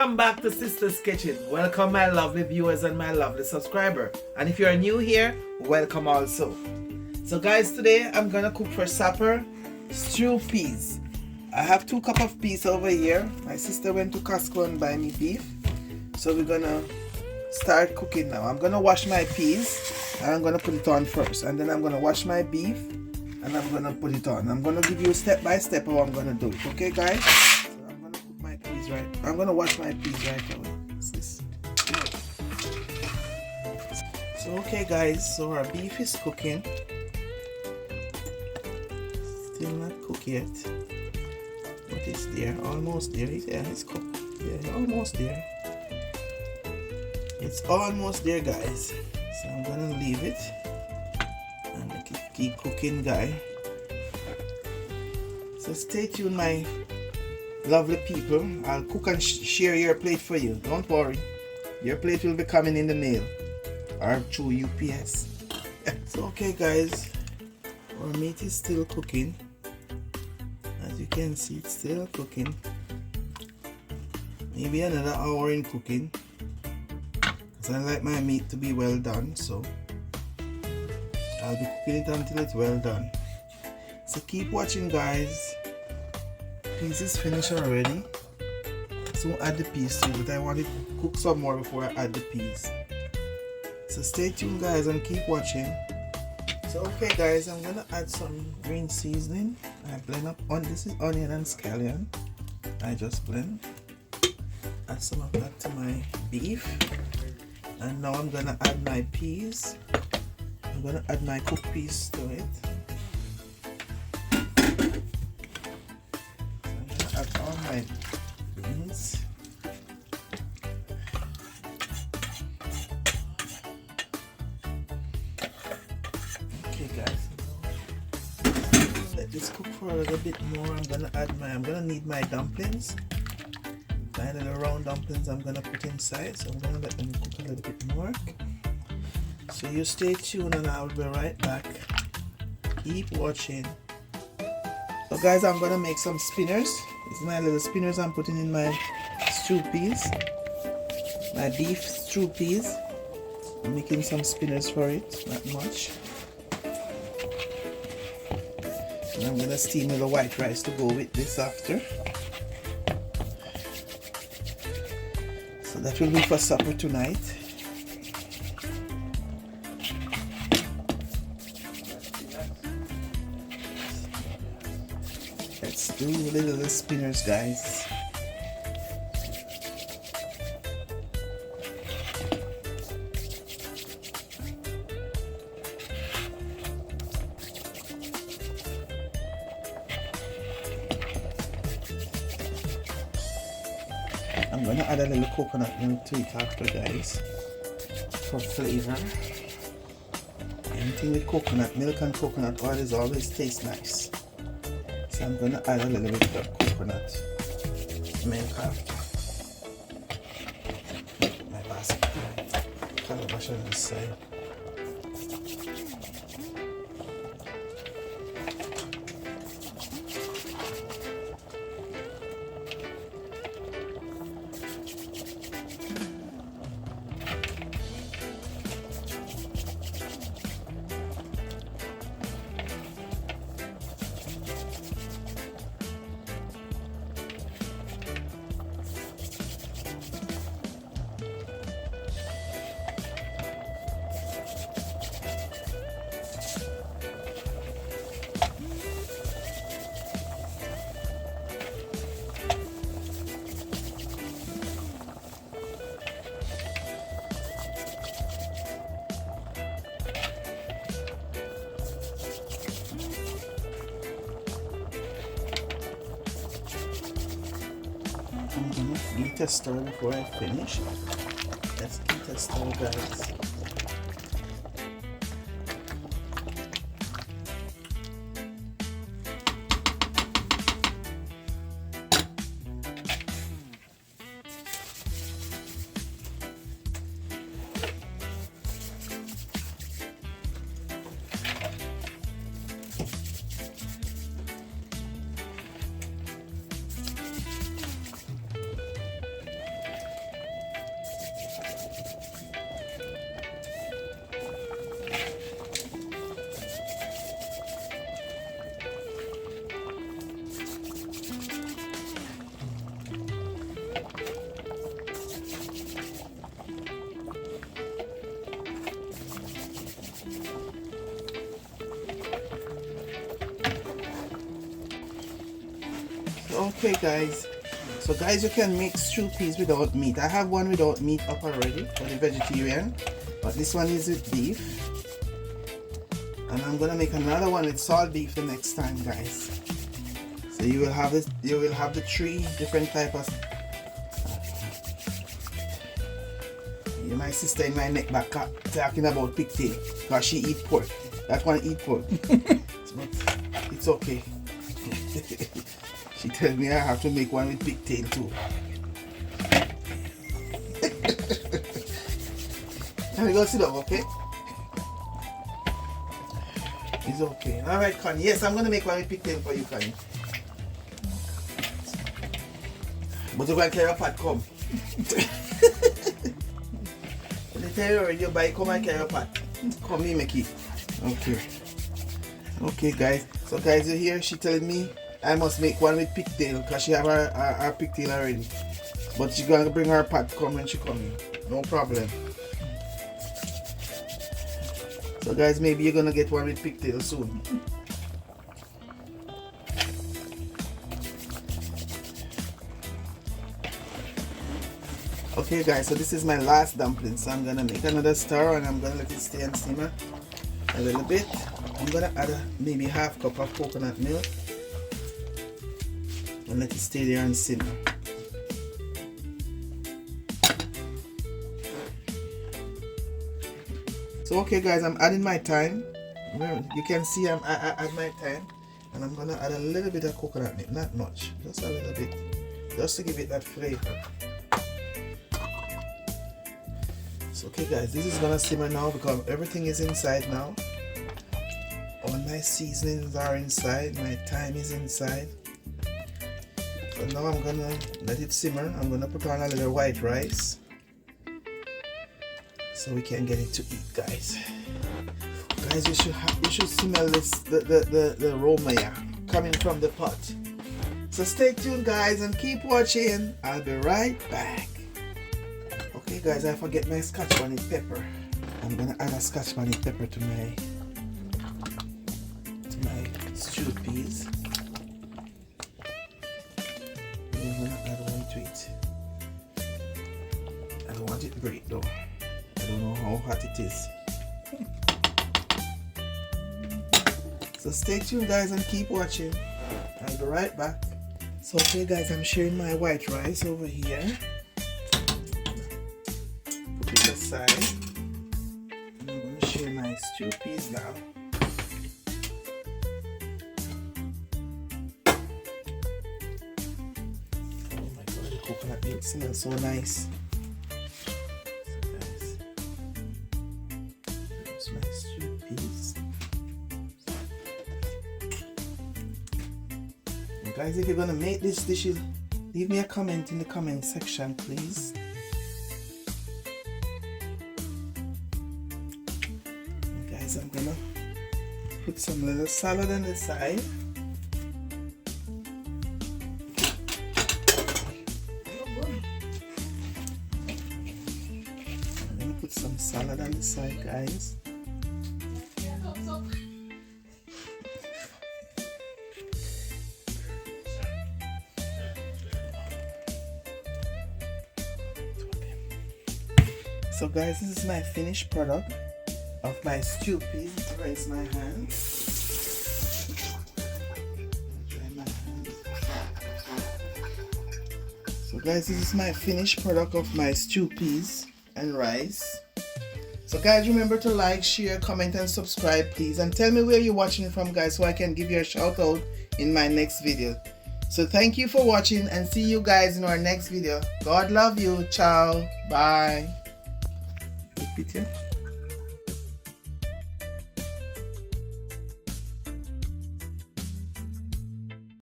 Welcome back to Sister's Kitchen. Welcome my lovely viewers and my lovely subscriber. And if you're new here, welcome also. So guys, today I'm gonna cook for supper stewed peas. I have 2 cups of peas over here. My sister went to Costco and buy me beef. So we're gonna start cooking now. I'm gonna wash my peas and I'm gonna put it on first. And then I'm gonna wash my beef and I'm gonna put it on. I'm gonna give you step by step how I'm gonna do it. Okay guys? Right, I'm gonna wash my peas right away. What's this? So okay guys, so our beef is cooking. Still not cooked yet, but it's there, almost there. Yeah, it's cooked. Yeah, almost there. It's almost there guys. So I'm gonna leave it and make it keep cooking guys. So stay tuned my lovely people. I'll cook and share your plate for you. Don't worry. Your plate will be coming in the mail or through UPS. So okay guys, our meat is still cooking. As you can see, it's still cooking. Maybe another hour in cooking, because I like my meat to be well done, so I'll be cooking it until it's well done. So keep watching guys. Peas is finished already, so add the peas to it, but I want it to cook some more before I add the peas. So stay tuned guys and keep watching. So okay guys, I'm gonna add some green seasoning. I blend up on this is onion and scallion. I just blend. Add some of that to my beef, and now I'm gonna add my peas. I'm gonna add my cooked peas to it. Add all my beans. Okay guys, let this cook for a little bit more. I'm gonna need my dumplings. My little round dumplings I'm gonna put inside, so I'm gonna let them cook a little bit more. So you stay tuned and I'll be right back. Keep watching. So guys, I'm gonna make some spinners. These are my little spinners I'm putting in my stewed peas. My beef stewed peas. I'm making some spinners for it, not much. And I'm gonna steam the white rice to go with this after. So that will be for supper tonight. Let's do little spinners guys. I'm gonna add a little coconut milk to it after guys, for flavor. Anything with coconut milk and coconut oil is always tastes nice. So I'm gonna add a little bit of coconut milk after. My basket, calabash on this side. I'm gonna give it a stir before I finish. Let's give it a stir guys. Okay guys, so guys, you can make stew peas without meat. I have one without meat up already for the vegetarian, but this one is with beef, and I'm gonna make another one with salt beef the next time, guys. So you will have this, you will have the 3 different types of. My sister in my neck back talking about pigtail because she eat pork. That one eat pork. But it's okay. She tells me I have to make one with pigtail too. Can we go sit down, okay? It's okay. Alright, Connie. Yes, I'm gonna make one with pigtail for you, Connie. But you're gonna carry a pot, come. Tell you already, you buy, come and carry a pot. Come here, make it. Okay. Okay, guys. So, guys, you hear she telling me I must make one with pigtail because she have her pigtail already. But she's gonna bring her pot come when she come in. No problem. So, guys, maybe you're gonna get one with pigtail soon. Okay guys, so this is my last dumpling, so I'm gonna make another stir and I'm gonna let it stay and simmer a little bit. I'm gonna add maybe half cup of coconut milk and let it stay there and simmer. So okay guys, I'm adding my thyme. You can see I add my thyme, and I'm gonna add a little bit of coconut milk, not much, just a little bit, just to give it that flavor. Okay guys, this is gonna simmer now because everything is inside now. All my seasonings are inside, my thyme is inside. So now I'm gonna let it simmer. I'm gonna put on a little white rice so we can get it to eat, guys. Guys, you should smell this the aroma coming from the pot. So stay tuned guys and keep watching. I'll be right back. Okay guys, I forget my scotch bonnet pepper. I'm gonna add a scotch bonnet pepper to my stewed peas. I'm gonna add one to it. I don't want it to break though. I don't know how hot it is. So stay tuned guys and keep watching. I'll be right back. So okay guys, I'm sharing my white rice over here. Aside. And I'm going to share my stew peas now. Oh my god, the coconut milk smells so nice. So guys, here's my stew peas. And guys, if you're going to make this dish, leave me a comment in the comment section, please. I'm gonna put some little salad on the side. I'm gonna put some salad on the side, guys. So guys, this is my finished product of my stew peas. Rinse my hands. Dry my hands. So guys, this is my finished product of my stew peas and rice. So guys, remember to like, share, comment and subscribe please, and tell me where you're watching from guys so I can give you a shout out in my next video. So thank you for watching and see you guys in our next video. God love you. Ciao. Bye. Repeat it.